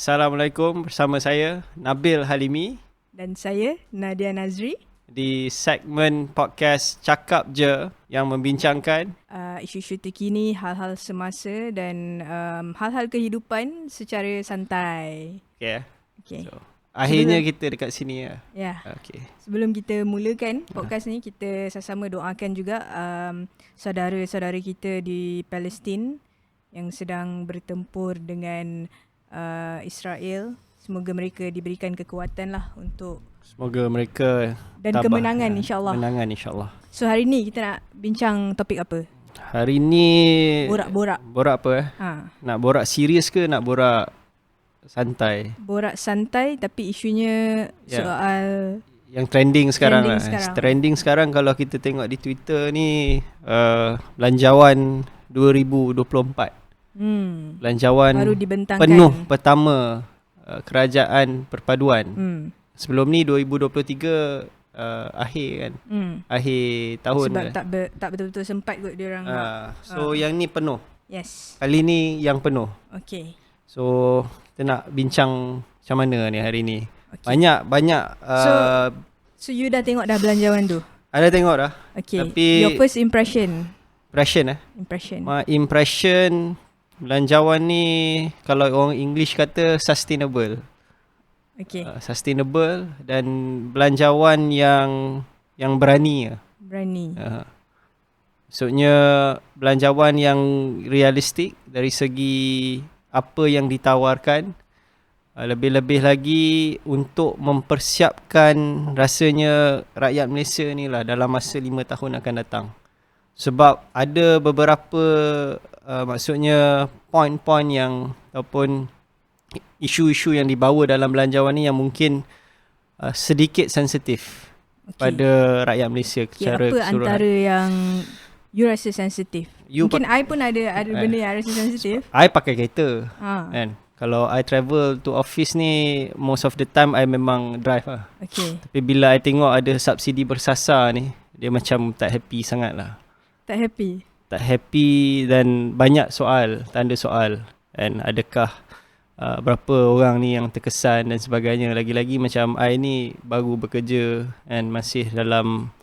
Assalamualaikum, bersama saya Nabil Halimi dan saya Nadia Nazri di segmen podcast Cakap Je yang membincangkan isu-isu terkini, hal-hal semasa dan hal-hal kehidupan secara santai. Okay. So, akhirnya kita dekat sini ya. Ya. Okay. Sebelum kita mulakan podcast ni, kita sama-sama doakan juga saudara-saudara kita di Palestin yang sedang bertempur dengan Israel. Semoga mereka diberikan kekuatan lah untuk semoga mereka dan tabah, kemenangan insyaAllah. Kemenangan insyaAllah. So hari ni kita nak bincang topik apa? Hari ni borak-borak. Borak apa Nak borak serius ke nak borak santai? Borak santai tapi isunya soal yang trending sekarang. Trending sekarang kalau kita tengok di Twitter ni belanjawan 2024. Belanjawan baru dibentangkan penuh pertama kerajaan perpaduan. Sebelum ni 2023 akhir kan. Akhir tahun. Sebab tak betul-betul sempat kot diorang. So yang ni penuh. Yes. Kali ni yang penuh. Okay. So kita nak bincang macam mana ni hari ni. Okay. Banyak So you dah tengok dah belanjawan tu? Ada tengok dah. Okay. Tapi your first impression? Impression belanjawan ni kalau orang English kata sustainable. Okay. Sustainable dan belanjawan yang berani. Berani. Maksudnya belanjawan yang realistik dari segi apa yang ditawarkan. Lebih-lebih lagi untuk mempersiapkan rasanya rakyat Malaysia ni lah dalam masa 5 tahun akan datang. Sebab ada beberapa maksudnya poin-poin yang ataupun isu-isu yang dibawa dalam belanjawan ni yang mungkin sedikit sensitif pada rakyat Malaysia secara keseluruhan. Apa antara yang you rasa sensitif? Mungkin I pun ada benda yang rasa sensitif. I pakai kereta kan. Kalau I travel to office ni most of the time I memang drive lah. Okay. Tapi bila I tengok ada subsidi bersasar ni, dia macam tak happy sangat lah. Tak happy dan banyak tanda soal. And adakah berapa orang ni yang terkesan dan sebagainya. Lagi-lagi macam I ni baru bekerja and masih dalam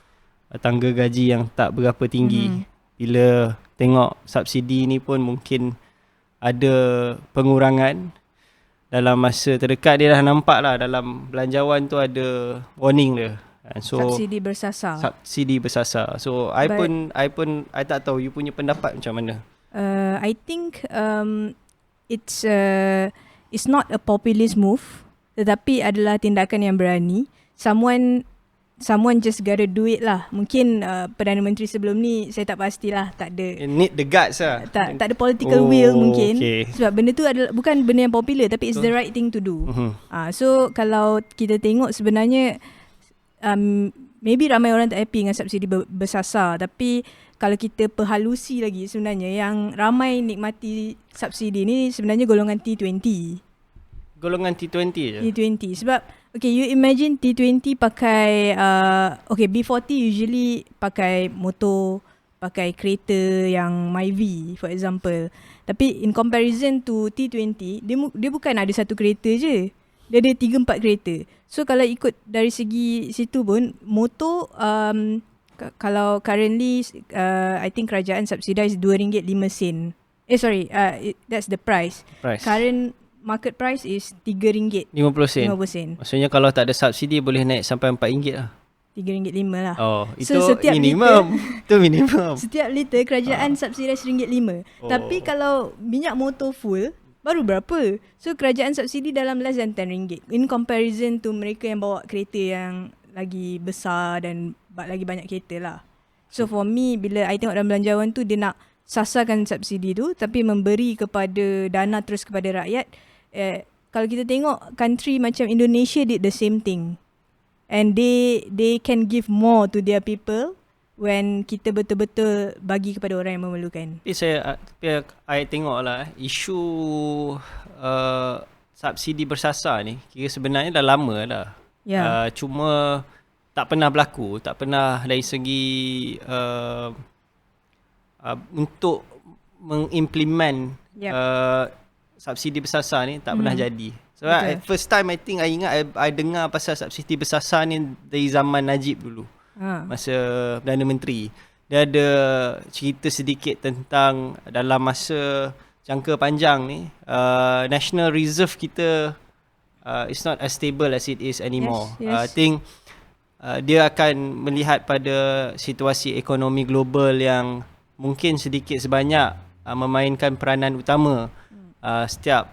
tangga gaji yang tak berapa tinggi. Bila tengok subsidi ni pun mungkin ada pengurangan. Dalam masa terdekat dia dah nampak lah dalam belanjawan tu ada warning dia. So, subsidi bersasar. So I tak tahu you punya pendapat macam mana. I think it's not a populist move, tetapi adalah tindakan yang berani. Someone just gotta do it lah. Mungkin Perdana Menteri sebelum ni saya tak pastilah, tak ada need the guts lah. Tak ada political will mungkin. Sebab benda tu adalah bukan benda yang popular tapi it's the right thing to do. So kalau kita tengok sebenarnya maybe ramai orang tak happy dengan subsidi bersasar, tapi kalau kita perhalusi lagi sebenarnya yang ramai nikmati subsidi ni sebenarnya golongan T20. Golongan T20 je? T20 sebab okay, you imagine T20 pakai okay, B40 usually pakai motor, pakai kereta yang Myvi for example. Tapi in comparison to T20, dia bukan ada satu kereta je. Dia ada 3-4 kereta. So kalau ikut dari segi situ pun, motor kalau currently I think kerajaan subsidize RM2.05. That's the price. Current market price is RM3.50. 50 sen. Maksudnya kalau tak ada subsidi boleh naik sampai RM4 lah. RM3.05 lah. Oh, itu so, minimum. Itu minimum. Setiap liter kerajaan subsidize RM1.05. Tapi kalau minyak motor full baru berapa? So kerajaan subsidi dalam less than RM10 in comparison to mereka yang bawa kereta yang lagi besar dan lagi banyak kereta lah. So for me, bila I tengok dalam belanjawan tu, dia nak sasarkan subsidi tu tapi memberi kepada dana terus kepada rakyat. Kalau kita tengok country macam Indonesia did the same thing. And they can give more to their people when kita betul-betul bagi kepada orang yang memerlukan. I tengok lah isu subsidi bersasar ni kira sebenarnya dah lama dah. Cuma tak pernah berlaku, tak pernah dari segi untuk mengimplement subsidi bersasar ni tak pernah jadi. So first time I think I ingat I dengar pasal subsidi bersasar ni dari zaman Najib dulu. Masa Perdana Menteri. Dia ada cerita sedikit tentang dalam masa jangka panjang ni National Reserve kita it's not as stable as it is anymore. I think dia akan melihat pada situasi ekonomi global yang mungkin sedikit sebanyak memainkan peranan utama setiap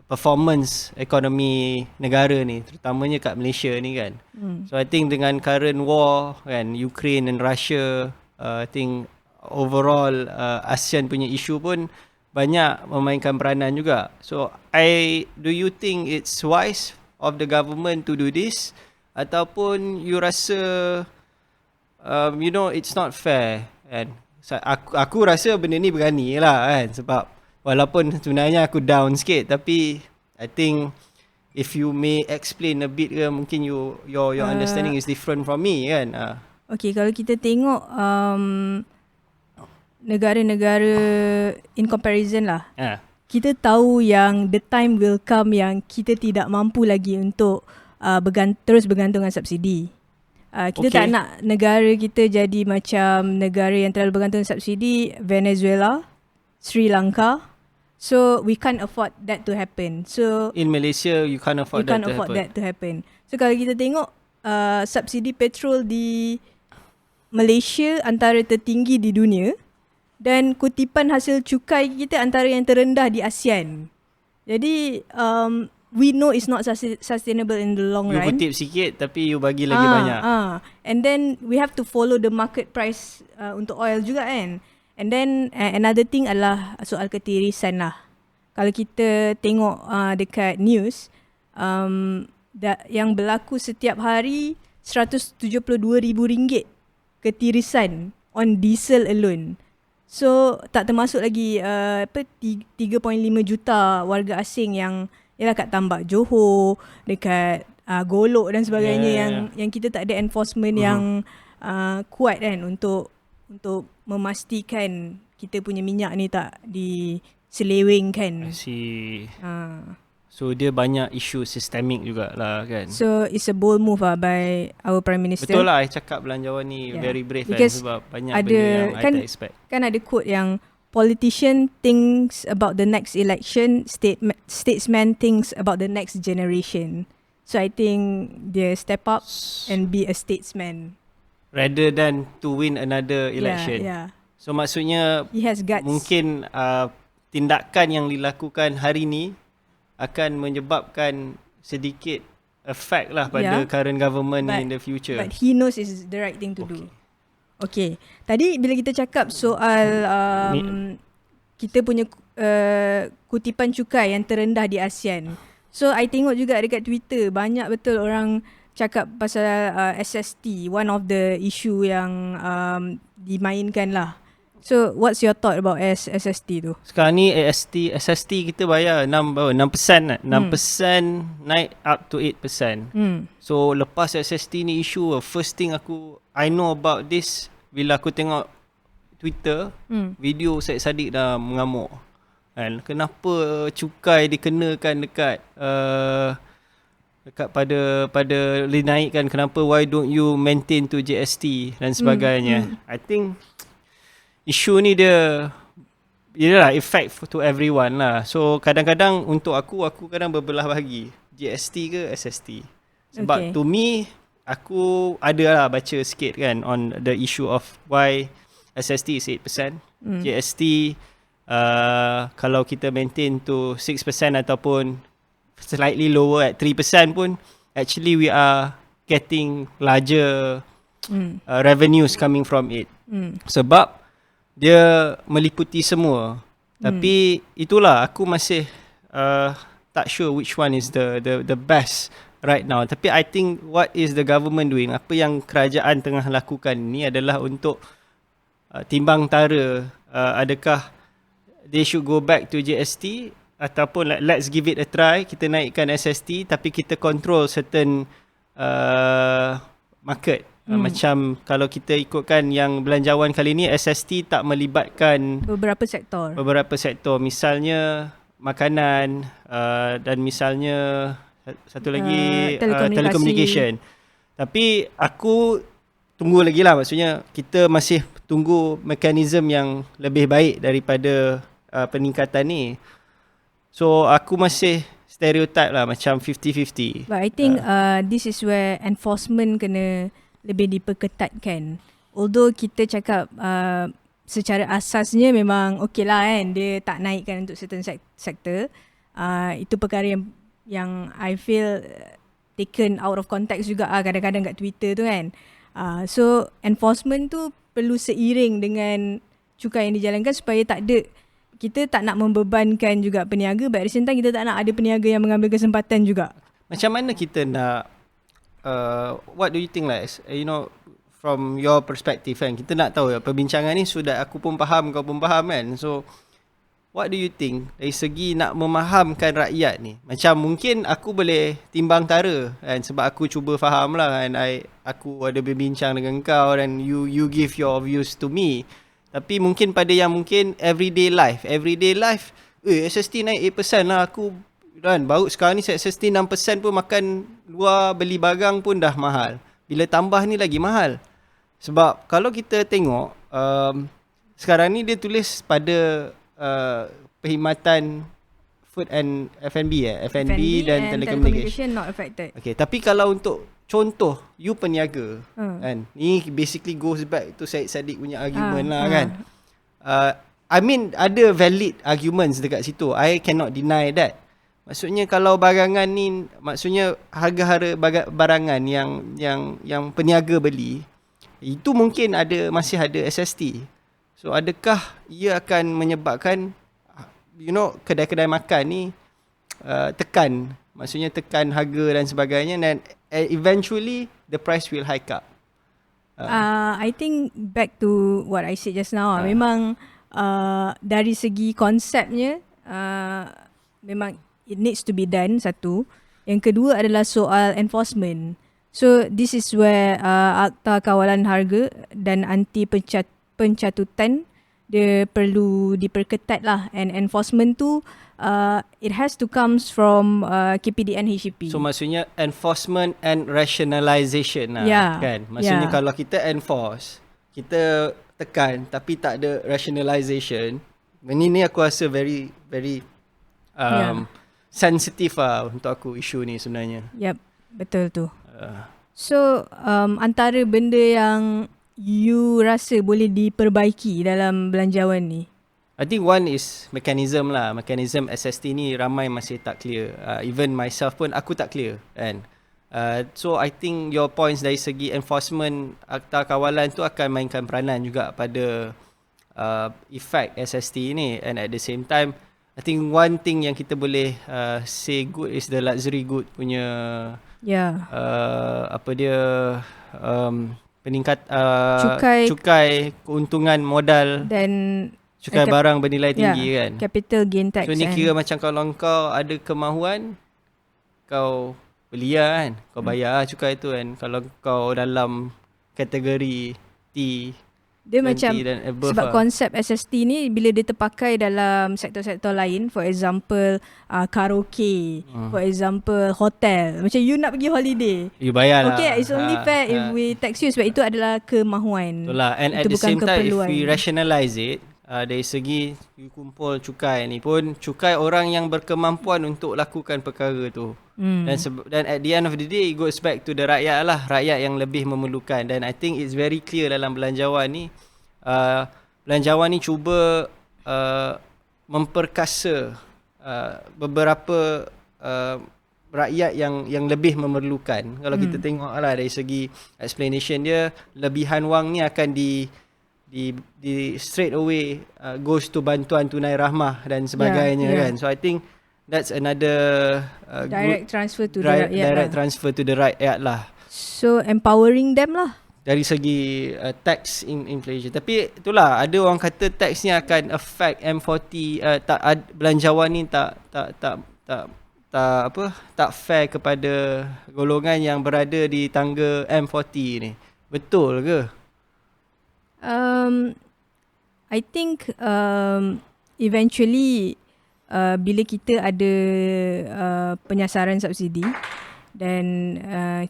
performance ekonomi negara ni, terutamanya kat Malaysia ni kan. So I think dengan current war kan, Ukraine dan Russia, I think overall ASEAN punya isu pun banyak memainkan peranan juga. So do you think it's wise of the government to do this, ataupun you rasa it's not fair kan? Aku rasa benda ni berani lah kan, sebab walaupun sebenarnya aku down sikit, tapi I think if you may explain a bit ke, mungkin your understanding is different from me kan. Okay, kalau kita tengok negara-negara in comparison lah, kita tahu yang the time will come yang kita tidak mampu lagi untuk terus bergantung dengan subsidi. Kita tak nak negara kita jadi macam negara yang terlalu bergantung dengan subsidi, Venezuela, Sri Lanka. So we can't afford that to happen. So in Malaysia you can't afford that to happen. So kalau kita tengok subsidi petrol di Malaysia antara tertinggi di dunia, dan kutipan hasil cukai kita antara yang terendah di ASEAN. Jadi we know it's not sustainable in the long run. You kutip sikit tapi you bagi lagi banyak. And then we have to follow the market price untuk oil juga kan. And then another thing adalah soal ketirisan lah. Kalau kita tengok dekat news, yang berlaku setiap hari RM172,000 ketirisan on diesel alone. So tak termasuk lagi 3.5 juta warga asing yang ialah kat Tambak Johor, dekat Golok dan sebagainya, yang kita tak ada enforcement yang kuat kan untuk memastikan kita punya minyak ni tak diselewengkan. So dia banyak isu sistemik jugalah kan. So it's a bold move by our Prime Minister. Betul lah, I cakap belanjawan ni very brave kan, sebab banyak benda yang I tak expect. Kan ada quote yang politician thinks about the next election, statesman thinks about the next generation. So I think dia step up and be a statesman rather than to win another election. So maksudnya he has guts. Mungkin tindakan yang dilakukan hari ni akan menyebabkan sedikit effect lah pada current government in the future. But he knows it's the right thing to do. Okay. Tadi bila kita cakap soal kita punya kutipan cukai yang terendah di ASEAN. So I tengok juga dekat Twitter banyak betul orang cakap pasal SST, one of the issue yang dimainkan lah. So what's your thought about SST tu? Sekarang ni SST kita bayar 6% lah. 6% naik up to 8%. So lepas SST ni issue, first thing I know about this bila aku tengok Twitter, video Syed Saddiq dah mengamuk. Kan? Kenapa cukai dikenakan dekat pada dinaikkan, kenapa, why don't you maintain to GST dan sebagainya. I think isu ni dia ialah effect to everyone lah. So kadang-kadang untuk aku kadang berbelah bagi GST ke SST. Sebab to me, aku ada lah baca sikit kan on the issue of why SST is 8%. GST kalau kita maintain to 6% ataupun slightly lower at 3% pun, actually we are getting larger revenues coming from it. Sebab dia meliputi semua. Tapi itulah, aku masih tak sure which one is the best right now. Tapi I think what is the government doing, apa yang kerajaan tengah lakukan ni adalah untuk timbang tara adakah they should go back to GST ataupun let's give it a try, kita naikkan SST tapi kita control certain market. Macam kalau kita ikutkan yang belanjawan kali ni, SST tak melibatkan beberapa sektor. Misalnya makanan dan misalnya satu lagi Telekomunikasi. telecommunication. Tapi aku tunggu lagi lah, maksudnya kita masih tunggu mekanisme yang lebih baik daripada peningkatan ni. So aku masih stereotype lah macam 50-50. But I think this is where enforcement kena lebih diperketatkan. Although kita cakap secara asasnya memang okey lah kan, dia tak naikkan untuk certain sektor. Itu perkara yang I feel taken out of context juga kadang-kadang kat Twitter tu kan. So enforcement tu perlu seiring dengan cukai yang dijalankan supaya kita tak nak membebankan juga peniaga, but at the same time kita tak nak ada peniaga yang mengambil kesempatan juga. Macam mana kita nak what do you think like, from your perspective kan, kita nak tahu perbincangan ni sudah aku pun faham, kau pun faham kan. So what do you think dari segi nak memahamkan rakyat ni? Macam mungkin aku boleh timbang tara kan, sebab aku cuba faham lah kan, aku ada berbincang dengan kau dan you give your views to me. Tapi mungkin pada yang mungkin everyday life SST naik 8% lah aku kan, baru sekarang ni SST 6% pun makan luar, beli barang pun dah mahal. Bila tambah ni lagi mahal. Sebab kalau kita tengok sekarang ni dia tulis pada perkhidmatan food and F&B F&B dan telecommunication not affected. Okay, tapi kalau untuk contoh you peniaga kan, ni basically goes back to Syed Saddiq punya argument lah kan. I mean ada valid arguments dekat situ, I cannot deny that. Maksudnya kalau barangan ni, maksudnya harga-harga barangan yang peniaga beli itu mungkin masih ada SST. So adakah ia akan menyebabkan kedai-kedai makan ni tekan harga dan sebagainya, dan eventually the price will hike up. I think back to what I said just now, memang dari segi konsepnya memang it needs to be done, satu. Yang kedua adalah soal enforcement. So this is where Akta Kawalan Harga dan Anti Pencatutan dia perlu diperketat lah, and enforcement tu it has to comes from KPDN HCP. So maksudnya enforcement and rationalization lah, kan? Maksudnya kalau kita enforce, kita tekan tapi tak ada rationalization, ni aku rasa very very sensitif lah untuk aku isu ni sebenarnya. Yep, betul tu. So antara benda yang you rasa boleh diperbaiki dalam belanjawan ni? I think one is mechanism lah. Mechanism SST ni ramai masih tak clear. Even myself pun aku tak clear kan. So I think your points dari segi enforcement Akta Kawalan tu akan mainkan peranan juga pada effect SST ni. And at the same time, I think one thing yang kita boleh say good is the luxury good punya peningkat cukai keuntungan modal dan cukai barang bernilai tinggi kan. Capital gain tax. So ni kira macam kalau kau ada kemahuan, kau beli lah kan, kau bayar lah cukai tu kan. Kalau kau dalam kategori T, dia macam sebab konsep SST ni bila dia terpakai dalam sektor-sektor lain, for example karaoke, for example hotel, macam you nak pergi holiday, you bayar lah. Okay, it's only fair if we tax you, sebab itu adalah kemahuan. Itulah. And itu at the same time, if we keperluan. rationalize it, dari segi you kumpul cukai ni pun, cukai orang yang berkemampuan untuk lakukan perkara tu. Dan at the end of the day, it goes back to the rakyat lah. Rakyat yang lebih memerlukan. Dan I think it's very clear dalam belanjawan ni, belanjawan ni cuba memperkasa beberapa rakyat yang lebih memerlukan. Kalau kita tengok lah dari segi explanation dia, lebihan wang ni akan di straight away goes to bantuan tunai rahmah dan sebagainya kan. So I think that's another direct transfer to the rakyat. Direct transfer to the rakyat lah. So empowering them lah. Dari segi tax inflation. Tapi itulah, ada orang kata tax ni akan affect M40, belanjawan ni tak fair kepada golongan yang berada di tangga M40 ni. Betul ke? I think eventually bila kita ada penyasaran subsidi dan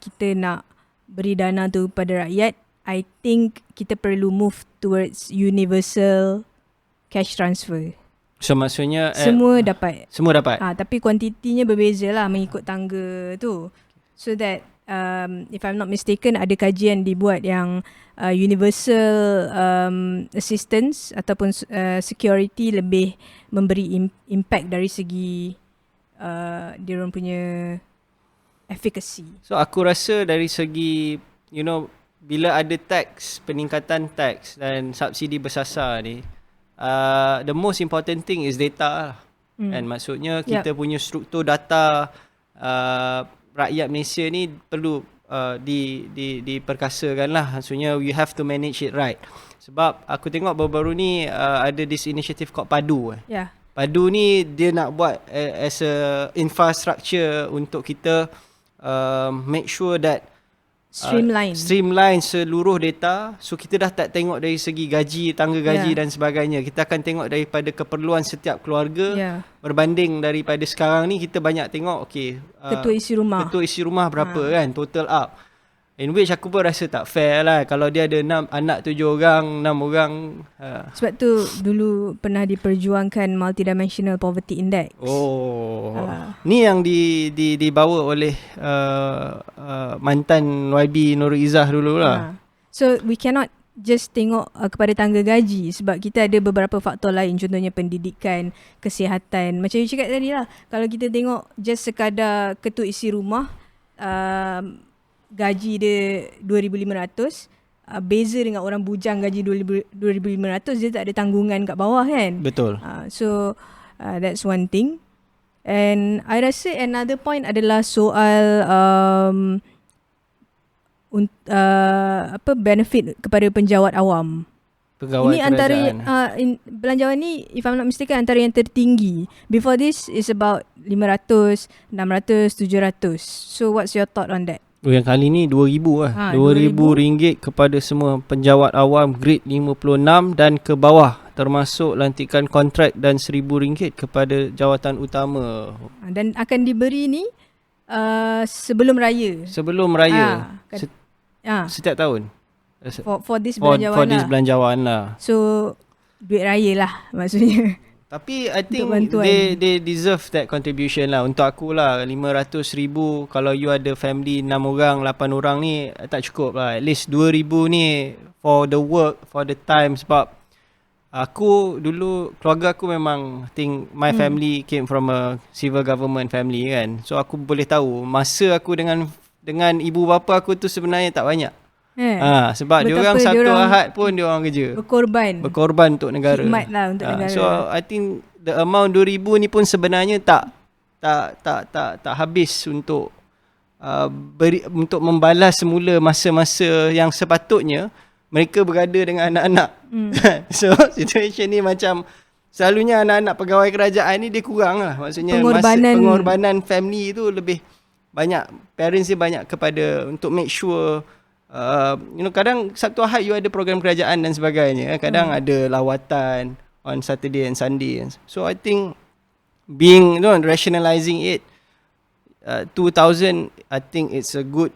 kita nak beri dana tu pada rakyat, I think kita perlu move towards universal cash transfer. So maksudnya Semua dapat. semua dapat. Tapi kuantitinya berbeza lah mengikut tangga tu. So that if I'm not mistaken, ada kajian dibuat yang universal assistance ataupun security lebih memberi impact dari segi diorang punya efficacy. So aku rasa dari segi bila ada tax, peningkatan tax dan subsidi bersasar ni, the most important thing is data lah. And maksudnya kita punya struktur data rakyat Malaysia ni perlu diperkasakan lah. Maksudnya you have to manage it right. Sebab aku tengok baru-baru ni ada this initiative called PADU. PADU ni dia nak buat as a infrastructure untuk kita make sure that streamline seluruh data. So kita dah tak tengok dari segi gaji, tangga gaji dan sebagainya. Kita akan tengok daripada keperluan setiap keluarga berbanding daripada sekarang ni kita banyak tengok ketua isi rumah berapa kan total up. In which aku pun rasa tak fair lah kalau dia ada 6 anak 7 orang, 6 orang. Sebab tu dulu pernah diperjuangkan Multidimensional Poverty Index. Ni yang dibawa oleh mantan YB Nurul Izzah dulu lah. So we cannot just tengok kepada tangga gaji sebab kita ada beberapa faktor lain, contohnya pendidikan, kesihatan. Macam you cakap tadi lah, kalau kita tengok just sekadar ketua isi rumah, gaji dia 2,500, beza dengan orang bujang gaji 2,500, dia tak ada tanggungan kat bawah kan. Betul. So that's one thing. And I rasa another point adalah soal benefit kepada penjawat awam. Pegawai ini kerajaan. Antara belanjawan ni, if I'm not mistaken, antara yang tertinggi. Before this is about 500, 600, 700. So what's your thought on that? Yang kali ni 2,000 lah. RM2,000 kepada semua penjawat awam grade 56 dan ke bawah, termasuk lantikan kontrak, dan RM1,000 kepada jawatan utama. Dan akan diberi ni sebelum raya. Setiap tahun. For this belanjawan this belanjawan lah. So duit raya lah maksudnya. Tapi I think they deserve that contribution lah. Untuk aku lah, RM500,000 kalau you ada family 6 orang, 8 orang ni tak cukup lah. At least RM2,000 ni for the work, for the time. Sebab aku dulu, keluarga aku memang, I think my family came from a civil government family kan. So aku boleh tahu masa aku dengan ibu bapa aku tu sebenarnya tak banyak. Sebab diorang Sabtu Ahad pun diorang kerja. Berkorban untuk negara. Khidmat lah untuk negara. So I think the amount RM2,000 ni pun sebenarnya tak habis untuk untuk membalas semula masa-masa yang sepatutnya mereka berada dengan anak-anak. So situation ni macam selalunya anak-anak pegawai kerajaan ni dia kurang lah. Maksudnya pengorbanan family tu lebih banyak, parents dia banyak kepada untuk make sure kadang Sabtu Ahad you ada program kerajaan dan sebagainya. Kadang ada lawatan on Saturday and Sunday. So I think being rationalizing it 2,000, I think it's a good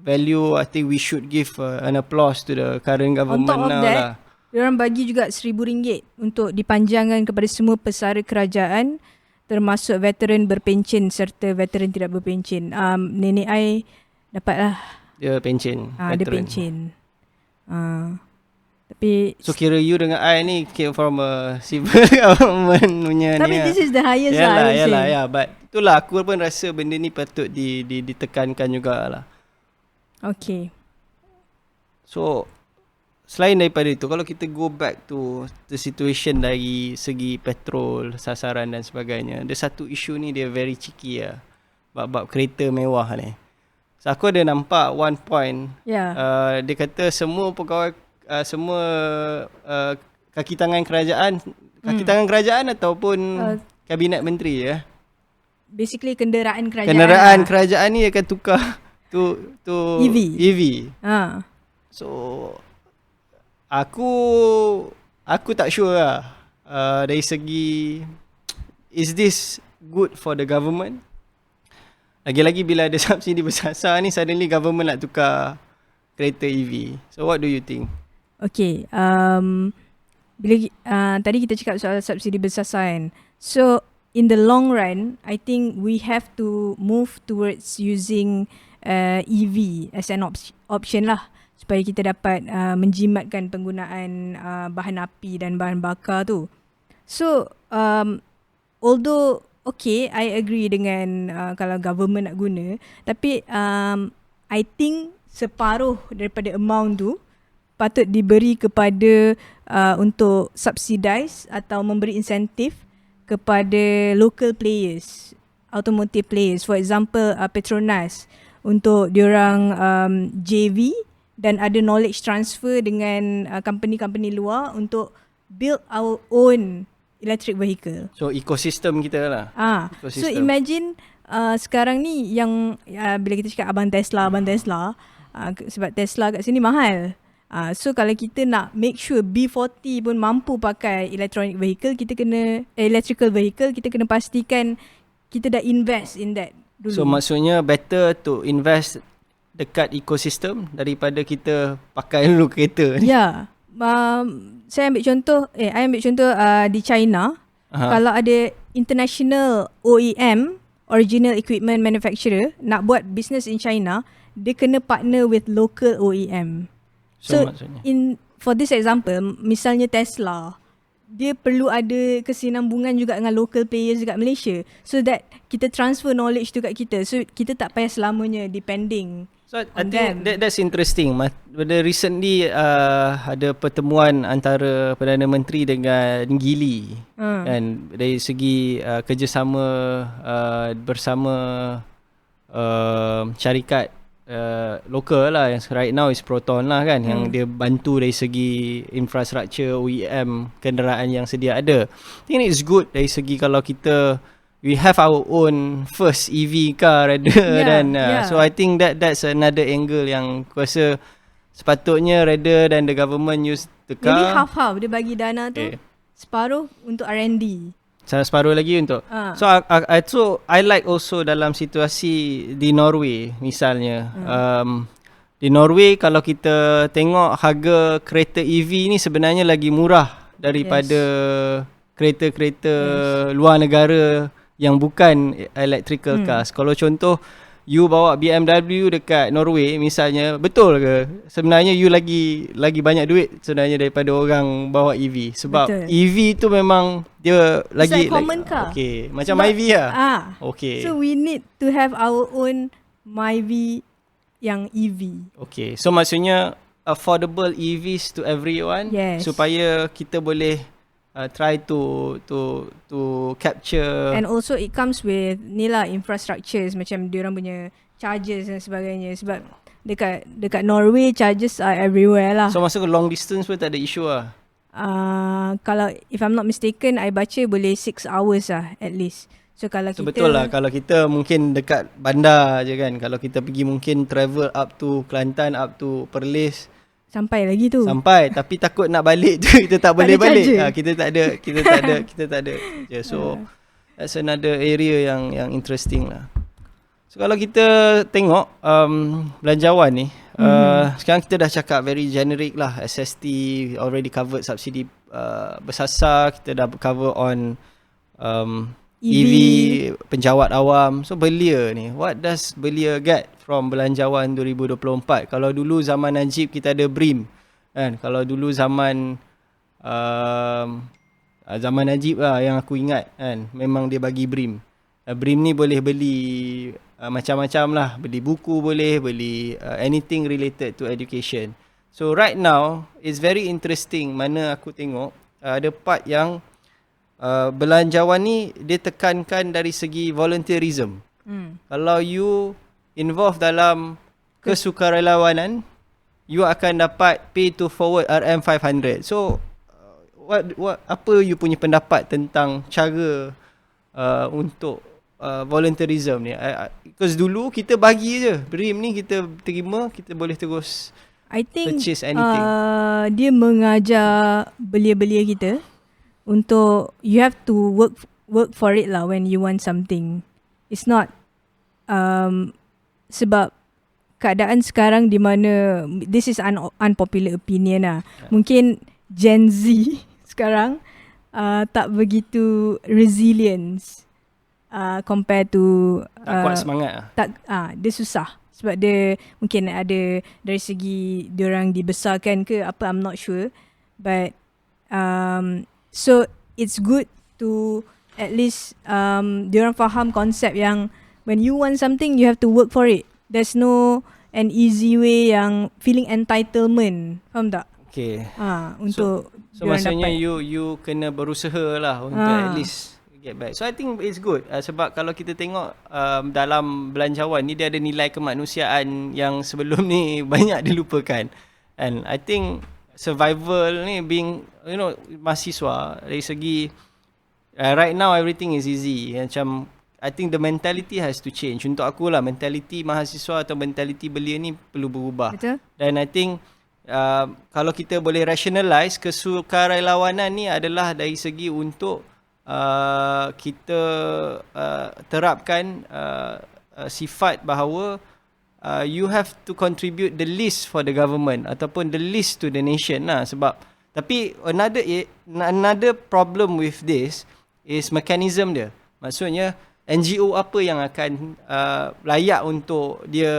value. I think we should give an applause to the current government. On top of that, diorang bagi juga RM1,000 untuk dipanjangkan kepada semua pesara kerajaan, termasuk veteran berpencen serta veteran tidak berpencen. Nenek I dapatlah dia pencen. Dia pencen. Tapi so kira you dengan I ni came from a civil government punya ni. Tapi this is the highest lah. Yalah. But itulah aku pun rasa benda ni patut ditekankan jugalah. Okay. So selain daripada itu, kalau kita go back to the situation dari segi petrol, sasaran dan sebagainya, ada satu isu ni dia very cheeky lah. Bab kereta mewah ni. So aku ada nampak one point. Dia kata semua pegawai, semua kaki tangan kerajaan ataupun kabinet menteri ya. Basically kenderaan kerajaan ni akan tukar to EV. So aku tak sure lah dari segi is this good for the government? Lagi-lagi bila ada subsidi bersasar ni, suddenly government nak tukar kereta EV. So what do you think? Okay, tadi kita cakap soal subsidi bersasar kan. So in the long run, I think we have to move towards using EV as an option lah, supaya kita dapat menjimatkan penggunaan bahan api dan bahan bakar tu. So although okay, I agree dengan kalau government nak guna, tapi I think separuh daripada amount tu patut diberi kepada untuk subsidize atau memberi insentif kepada local players, automotive players. For example, Petronas untuk diorang JV dan ada knowledge transfer dengan company-company luar untuk build our own electric vehicle. So ekosistem kita lah. So imagine sekarang ni yang bila kita cakap abang Tesla, sebab Tesla kat sini mahal. So kalau kita nak make sure B40 pun mampu pakai electronic vehicle, electrical vehicle, kita kena pastikan kita dah invest in that dulu. So maksudnya better to invest dekat ekosistem daripada kita pakai dulu kereta ni. Ya. Saya ambil contoh di China. Kalau ada international OEM, original equipment manufacturer, nak buat business in China, dia kena partner with local OEM. So for this example, misalnya Tesla, dia perlu ada kesinambungan juga dengan local players dekat Malaysia, so that kita transfer knowledge tu kat kita, so kita tak payah selamanya depending. So I think that's interesting. Recently ada pertemuan antara Perdana Menteri dengan Geely kan, dari segi kerjasama bersama syarikat lokal lah, yang right now is Proton lah kan, yang dia bantu dari segi infrastruktur OEM kenderaan yang sedia ada. I think it's good dari segi kalau kita we have our own first EV car rather so I think that's another angle yang aku rasa sepatutnya rather than the government use the car. Maybe half-half dia bagi dana tu, separuh untuk R&D. Separuh lagi untuk so I like also dalam situasi di Norway misalnya. Di Norway kalau kita tengok harga kereta EV ni sebenarnya lagi murah daripada kereta-kereta luar negara yang bukan electrical cars. Kalau contoh you bawa BMW dekat Norway misalnya, betul ke sebenarnya you lagi banyak duit sebenarnya daripada orang bawa EV? Sebab EV tu memang dia lagi common car. Okay, macam MyV lah. Okay. So we need to have our own MyV yang EV. Okay, so maksudnya affordable EVs to everyone, supaya kita boleh try to capture. And also it comes with ni lah infrastructures, macam diorang punya charges dan sebagainya. Sebab dekat Norway charges are everywhere lah. So masuk ke long distance pun tak ada isu lah. Kalau if I'm not mistaken, I baca boleh 6 hours lah at least. So kalau kita betul lah, kalau kita mungkin dekat bandar je kan, kalau kita pergi mungkin travel up to Kelantan, up to Perlis, sampai lagi tu. Sampai, tapi takut nak balik tu kita tak boleh balik. Kita tak ada. So that's another area yang interesting lah. So kalau kita tengok belanjawan ni, sekarang kita dah cakap very generic lah. SST already covered subsidi bersasar, kita dah cover on EV, penjawat awam. So belia ni, what does belia get from belanjawan 2024? Kalau dulu zaman Najib kita ada BRIM kan, kalau dulu zaman Najib lah yang aku ingat kan, memang dia bagi BRIM. BRIM ni boleh beli macam-macam lah, beli buku boleh, beli anything related to education. So right now it's very interesting, mana aku tengok ada part yang belanjawan ni dia tekankan dari segi volunteerism. Kalau you involve dalam kesukarelawanan, you akan dapat pay to forward RM500. So apa you punya pendapat tentang cara untuk volunteerism ni? Because dulu kita bagi je BRIM ni, kita terima, kita boleh terus purchase anything. Dia mengajar belia-belia kita untuk you have to work for it lah when you want something. It's not sebab keadaan sekarang di mana, this is unpopular opinion lah. Mungkin Gen Z sekarang tak begitu resilience compare to Tak kuat semangat lah. Dia susah sebab dia mungkin ada dari segi diorang dibesarkan ke apa, I'm not sure, but so it's good to at least diorang faham konsep yang when you want something you have to work for it. There's no an easy way yang feeling entitlement, faham tak? Okay. Untuk So maksudnya you kena berusaha lah untuk at least get back. So I think it's good sebab kalau kita tengok dalam belanjawan ni dia ada nilai kemanusiaan yang sebelum ni banyak dilupakan. And I think survival ni being mahasiswa dari segi right now everything is easy. Macam I think the mentality has to change. Untuk aku lah, mentality mahasiswa atau mentality belia ni perlu berubah. Betul. Dan I think kalau kita boleh rationalize, kesukarelawanan ni adalah dari segi untuk kita terapkan sifat bahawa you have to contribute the least for the government ataupun the least to the nation lah. Sebab tapi another problem with this is mechanism dia. Maksudnya NGO apa yang akan layak untuk dia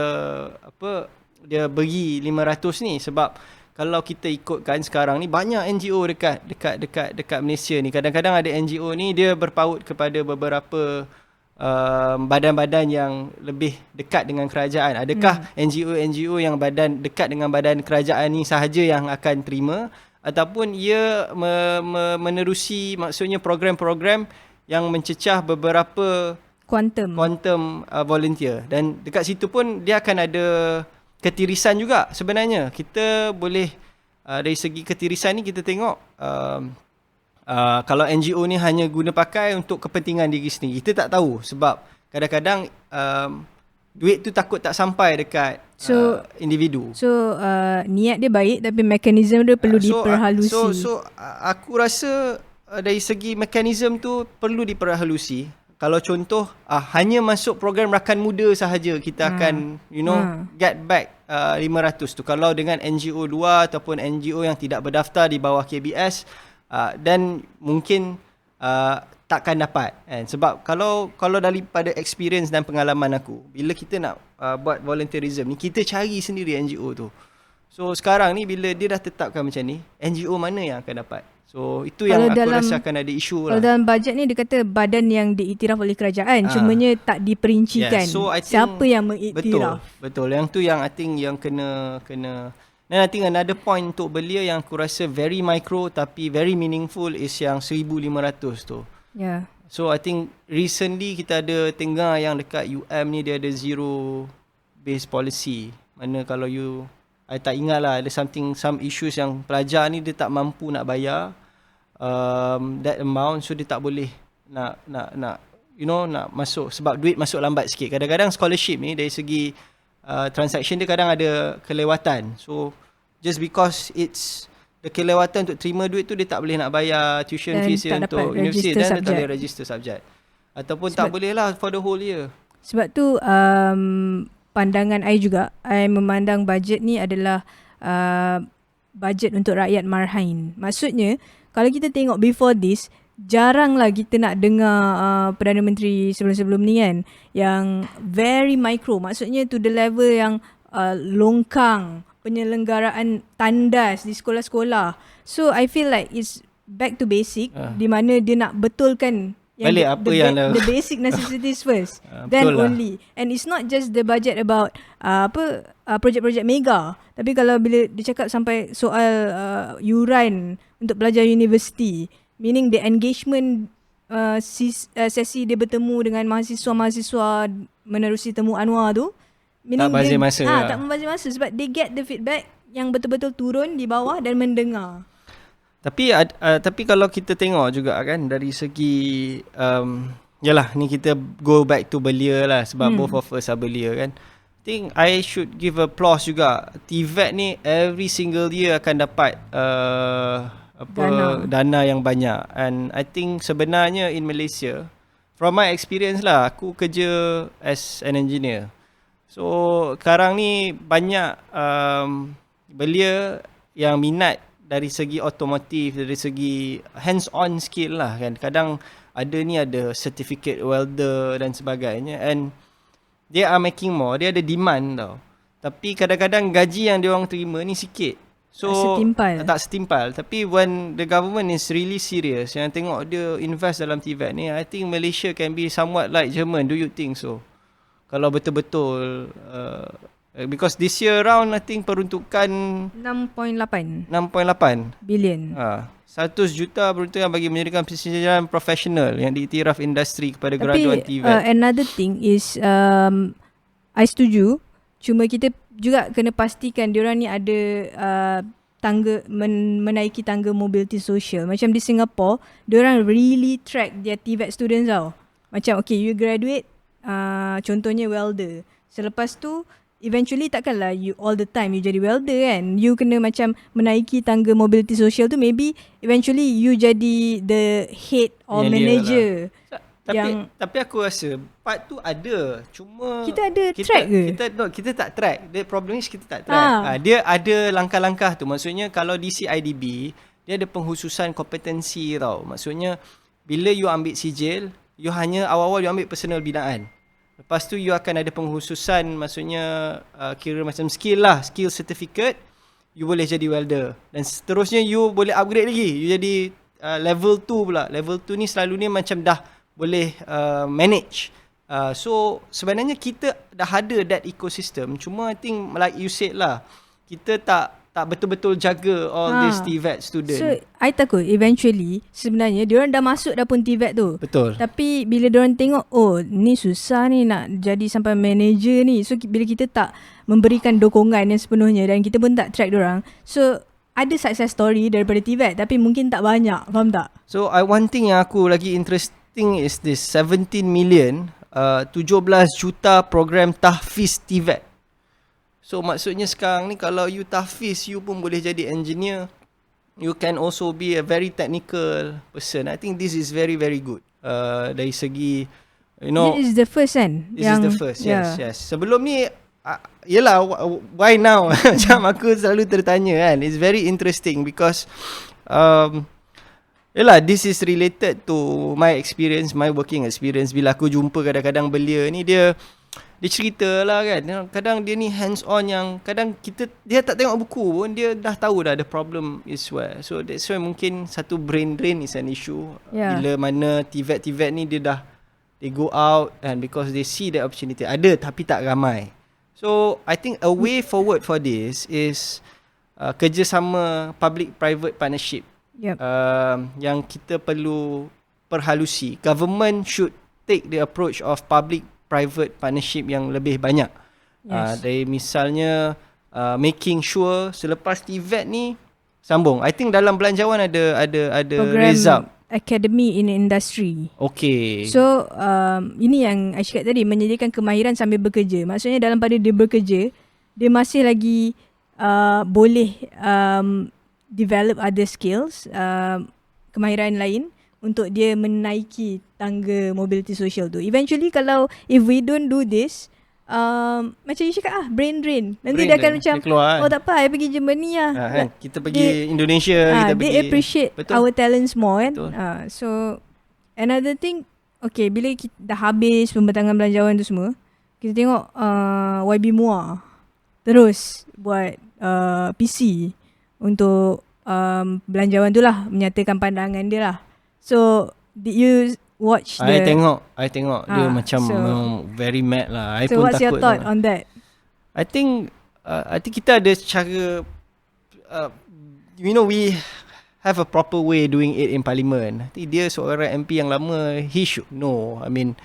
beri 500 ni, sebab kalau kita ikutkan sekarang ni banyak NGO dekat Malaysia ni. Kadang-kadang ada NGO ni dia berpaut kepada beberapa badan-badan yang lebih dekat dengan kerajaan. Adakah NGO yang dekat dengan badan kerajaan ni sahaja yang akan terima, ataupun ia menerusi maksudnya program-program yang mencecah beberapa quantum volunteer, dan dekat situ pun dia akan ada ketirisan juga sebenarnya. Kita boleh dari segi ketirisan ni kita tengok kalau NGO ni hanya guna pakai untuk kepentingan diri sendiri, kita tak tahu sebab kadang-kadang duit tu takut tak sampai dekat individu. So niat dia baik tapi mekanisme dia perlu diperhalusi. So aku rasa dari segi mekanisme tu perlu diperhalusi. Kalau contoh hanya masuk program rakan muda sahaja, kita akan get back 500 tu. Kalau dengan NGO luar ataupun NGO yang tidak berdaftar di bawah KBS, dan mungkin takkan dapat kan? Sebab kalau daripada experience dan pengalaman aku, bila kita nak buat volunteerism ni, kita cari sendiri NGO tu. So sekarang ni bila dia dah tetapkan macam ni, NGO mana yang akan dapat? So itu yang aku rasa akan ada isu lah. Kalau dalam bajet ni dia kata badan yang diiktiraf oleh kerajaan, cumanya tak diperincikan siapa yang mengiktiraf. Betul. Yang tu yang I think yang kena. Dan I think another point untuk belia yang aku rasa very micro tapi very meaningful is yang 1,500 tu. Yeah. So I think recently kita ada tengah yang dekat UM ni dia ada zero based policy. Mana kalau I tak ingat lah, ada some issues yang pelajar ni dia tak mampu nak bayar that amount, so dia tak boleh nak masuk sebab duit masuk lambat sikit. Kadang-kadang scholarship ni dari segi transaction dia kadang ada kelewatan. So just because it's the kelewatan untuk terima duit tu, dia tak boleh nak bayar tuition fees untuk universiti dan dia tak boleh register subject. Ataupun tak boleh lah for the whole year. Sebab tu pandangan I juga, I memandang bajet ni adalah bajet untuk rakyat marhain. Maksudnya kalau kita tengok before this, jaranglah kita nak dengar Perdana Menteri sebelum-sebelum ni kan, yang very micro. Maksudnya to the level yang longkang penyelenggaraan tandas di sekolah-sekolah. So I feel like it's back to basic, di mana dia nak betulkan balik the basic necessities first, then only. And it's not just the budget about projek-projek mega, tapi kalau bila dia cakap sampai soal yuran untuk pelajar universiti, meaning the engagement sesi dia bertemu dengan mahasiswa-mahasiswa menerusi temu Anwar tu, tak bazir masa. Tak membazir masa sebab they get the feedback yang betul-betul turun di bawah dan mendengar. Tapi kalau kita tengok juga kan dari segi yalah ni kita go back to belia lah sebab both of us are belia kan. I think I should give applause juga. TVET ni every single year akan dapat dana yang banyak. And I think sebenarnya in Malaysia, from my experience lah, aku kerja as an engineer. So sekarang ni banyak belia yang minat dari segi otomotif, dari segi hands-on skill lah kan. Kadang ada certificate welder dan sebagainya, and they are making more, dia ada demand tau. Tapi kadang-kadang gaji yang dia orang terima ni sikit. So tak setimpal. Tapi when the government is really serious, yang tengok dia invest dalam TVET ni, I think Malaysia can be somewhat like German. Do you think so? Kalau betul-betul because this year round I think peruntukan 6.8 billion. 100 juta peruntukan bagi menyediakan pengajaran profesional yang diiktiraf industri kepada graduan TVET. Another thing is I setuju, cuma kita juga kena pastikan diorang ni ada tangga menaiki tangga mobility social. Macam di Singapore, diorang really track their TVET students tau. Macam okay, you graduate contohnya welder. Selepas tu eventually takkanlah you all the time you jadi welder kan. You kena macam menaiki tangga mobility social tu, maybe eventually you jadi the head or manager. Tapi aku rasa part tu ada, cuma kita ada track ke? Kita tak track. The problem is kita tak track. Dia ada langkah-langkah tu. Maksudnya kalau di CIDB, dia ada penghususan kompetensi tau. Maksudnya bila you ambil sijil, you hanya awal-awal you ambil personal binaan. Lepas tu you akan ada penghususan, maksudnya kira macam skill lah, skill certificate, you boleh jadi welder. Dan seterusnya you boleh upgrade lagi, you jadi level 2 pula. Level 2 ni selalu ni macam dah boleh manage. So sebenarnya kita dah ada that ecosystem, cuma I think like you said lah, kita tak betul-betul jaga all these TVET student. So I takut eventually sebenarnya diorang dah masuk dah pun TVET tu. Betul. Tapi bila diorang tengok, oh ni susah ni nak jadi sampai manager ni. So bila kita tak memberikan dokongan yang sepenuhnya dan kita pun tak track diorang, so ada success story daripada TVET tapi mungkin tak banyak, faham tak? So one thing yang aku lagi interesting is this 17 million 17 juta program tahfiz TVET. So maksudnya sekarang ni kalau you tahfiz, you pun boleh jadi engineer. You can also be a very technical person. I think this is very very good. Dari segi, you know, this is the first kan? This is the first, yes. Sebelum ni, yelah, why now? Macam aku selalu tertanya kan. It's very interesting because yelah, this is related to my experience, my working experience. Bila aku jumpa kadang-kadang belia ni, dia cerita lah kan. Kadang dia ni hands on, yang kadang dia tak tengok buku pun dia dah tahu dah the problem is where. So that's why mungkin satu brain drain is an issue. Bila mana TVET ni they go out and because they see the opportunity. Ada tapi tak ramai. So I think a way forward for this is kerjasama public-private partnership. Yang kita perlu perhalusi. Government should take the approach of public-private partnership yang lebih banyak. Dari misalnya making sure selepas TVET ni sambung. I think dalam belanjawan ada program result Academy in Industry. Okay. So ini yang I cakap tadi, menyediakan kemahiran sambil bekerja. Maksudnya dalam pada dia bekerja, dia masih lagi boleh develop other skills, kemahiran lain untuk dia menaiki tangga mobility social tu. Eventually kalau if we don't do this, macam you cakap brain drain. Nanti dia akan macam, oh tak apa, I pergi Germany lah. Kan? Kita pergi Indonesia, kita pergi. They appreciate our talents more kan. So another thing, okay, bila kita dah habis pembentangan belanjawan tu semua, kita tengok YB Muar terus buat PC untuk belanjawan tu lah, menyatakan pandangan dia lah. So did you watch I tengok dia macam very mad lah. I so pun what's your thought lah on that? I think kita ada cara, you know, we have a proper way doing it in parliament. Nanti dia seorang MP yang lama, he should know. I mean,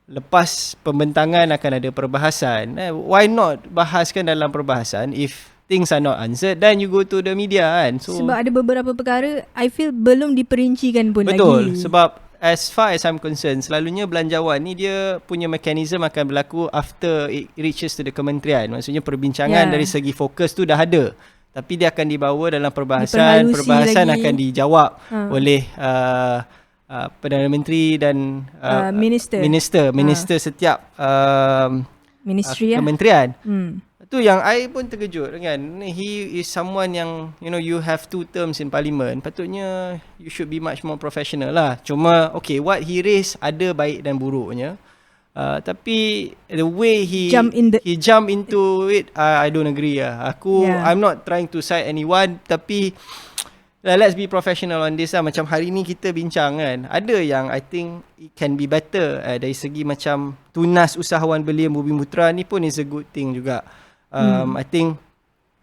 lepas pembentangan akan ada perbahasan. Why not bahaskan dalam perbahasan? If things are not answered, then you go to the media kan. So, sebab ada beberapa perkara I feel belum diperincikan pun betul, lagi. sebab as far as I'm concerned, selalunya belanjawan ni dia punya mekanisme akan berlaku after it reaches to the kementerian. Maksudnya perbincangan dari segi fokus tu dah ada. tapi dia akan dibawa dalam Diperhalusi perbahasan lagi. akan dijawab oleh Perdana Menteri dan minister setiap Ministry kementerian. Hmm. Tu yang I pun terkejut kan. He is someone yang you have 2 terms in parliament. Patutnya you should be much more professional lah. Cuma okay, what he raised ada baik dan buruknya. Tapi the way he jump into it, I don't agree lah. I'm not trying to side anyone, tapi let's be professional on this lah. Macam hari ni kita bincang kan, ada yang I think it can be better dari segi macam tunas usahawan belia Bumi Putra ni pun is a good thing juga. I think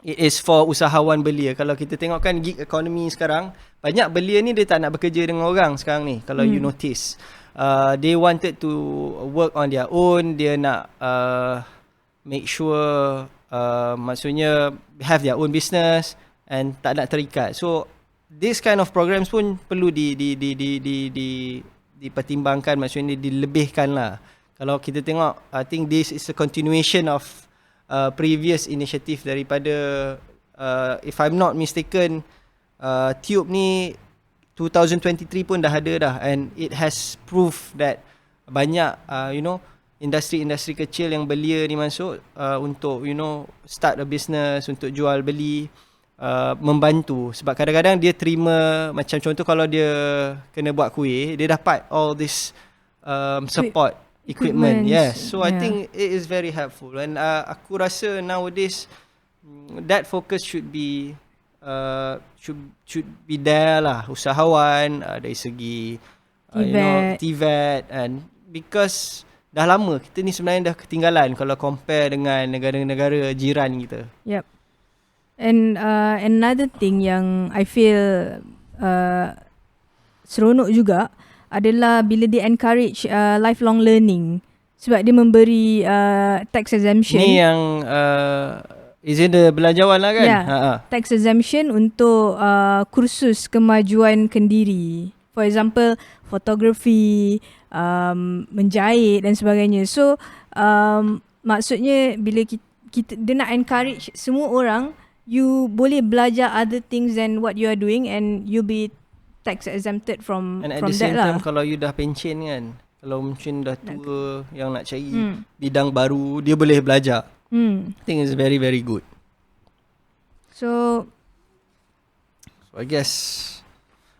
it is for usahawan belia. Kalau kita tengok kan gig economy sekarang, banyak belia ni dia tak nak bekerja dengan orang sekarang ni. Kalau you notice, they wanted to work on their own. Dia nak make sure maksudnya have their own business and tak nak terikat. So this kind of programs pun perlu dipertimbangkan, maksudnya dilebihkan lah. Kalau kita tengok, I think this is a continuation of previous initiative daripada if I'm not mistaken, Tube ni 2023 pun dah ada dah, and it has proved that banyak industri-industri kecil yang belia ni masuk untuk start a business, untuk jual beli, membantu. Sebab kadang-kadang dia terima, macam contoh kalau dia kena buat kuih, dia dapat all this support equipment. Yes. So I think it is very helpful, and aku rasa nowadays that focus should be there lah, usahawan dari segi TVET, and because dah lama kita ni sebenarnya dah ketinggalan kalau compare dengan negara-negara jiran kita. Yep. And another thing yang I feel seronok juga adalah bila dia encourage lifelong learning, sebab dia memberi tax exemption. Ni yang izin the belanjawan lah kan? Tax exemption untuk kursus kemajuan kendiri. For example, fotografi, menjahit dan sebagainya. So maksudnya bila kita dia nak encourage semua orang, you boleh belajar other things than what you are doing, and you be tax exempted from and at from the same that time lah. kalau you dah pension kan, kalau mungkin dah tua yang nak cari bidang baru, dia boleh belajar. I think it's very very good. So I guess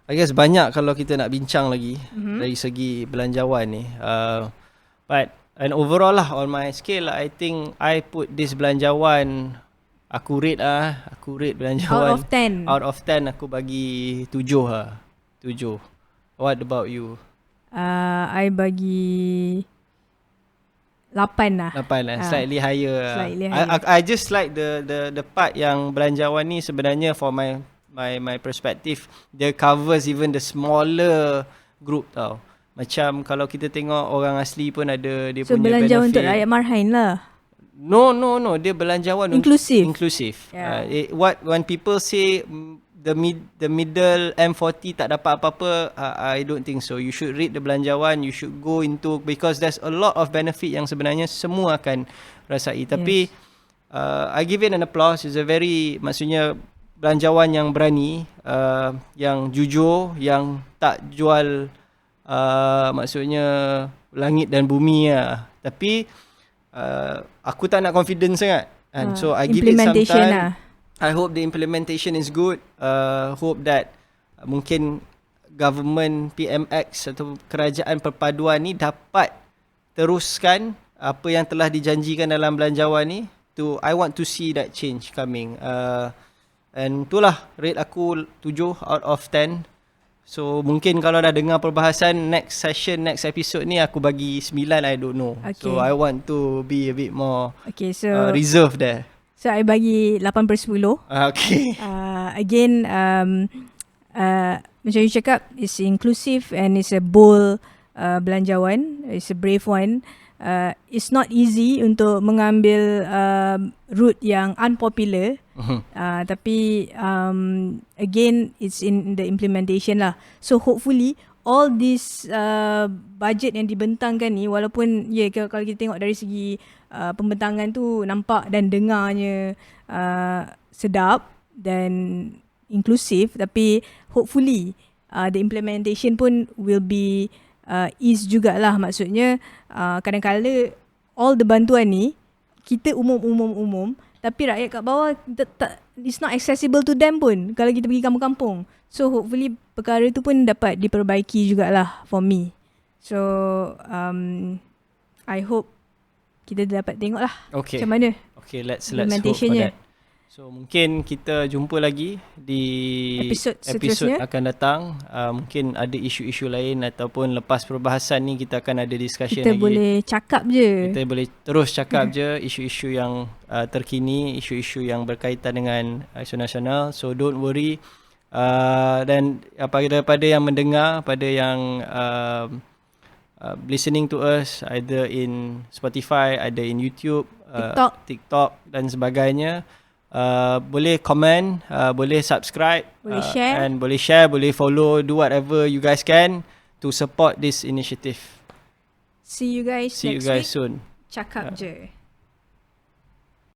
banyak kalau kita nak bincang lagi dari segi belanjawan ni. But and overall lah, on my scale, I think I put this belanjawan, aku rate belanjawan out of 10 aku bagi 7 lah. 7. What about you? I bagi 8 lah. 8 lah. Slightly higher. Slightly higher. I just like the part yang belanjawan ni sebenarnya for my perspective, dia covers even the smaller group tau. Macam kalau kita tengok orang asli pun ada dia punya benefit. So belanjawan untuk rakyat marhain lah. No, dia belanjawan inclusive. Yeah. When people say the middle M40 tak dapat apa-apa, I don't think so. You should read the belanjawan, you should go into, because there's a lot of benefit yang sebenarnya semua akan rasai. Tapi I give it an applause. It's a very, maksudnya belanjawan yang berani, yang jujur, yang tak jual maksudnya langit dan bumi lah. Tapi aku tak nak confidence sangat, and so I give it some time. I hope the implementation is good. Hope that mungkin government PMX atau kerajaan perpaduan ni dapat teruskan apa yang telah dijanjikan dalam belanjawan ni. I want to see that change coming. And itulah rate aku 7 out of 10. So mungkin kalau dah dengar perbahasan next episode ni aku bagi 9, I don't know. Okay. So I want to be a bit more reserved there. So I bagi 8/10. Okay. Again, macam you cakap, it's inclusive and it's a bold belanjawan. It's a brave one. It's not easy untuk mengambil route yang unpopular. Tapi again, it's in the implementation lah. So hopefully all this budget yang dibentangkan ni, walaupun kalau kita tengok dari segi pembentangan tu nampak dan dengarnya sedap, dan inclusive, tapi hopefully the implementation pun will be ease jugalah. Maksudnya kadang-kadang all the bantuan ni kita umum, tapi rakyat kat bawah it's not accessible to them pun kalau kita pergi kampung-kampung. So hopefully perkara tu pun dapat diperbaiki jugalah for me. So I hope kita dapat tengok lah macam mana Okay, let's hope for that. So mungkin kita jumpa lagi di episod episod akan datang. Mungkin ada isu-isu lain ataupun lepas perbahasan ni kita akan ada discussion kita lagi. boleh cakap je. Kita boleh terus cakap je isu-isu yang terkini, isu-isu yang berkaitan dengan isu nasional. So don't worry. Dan pada yang mendengar, pada yang listening to us either in Spotify, ada in YouTube, TikTok dan sebagainya, boleh comment, boleh subscribe, boleh share, and boleh share, boleh follow, do whatever you guys can to support this initiative. See you guys next week. Soon. Cakap je.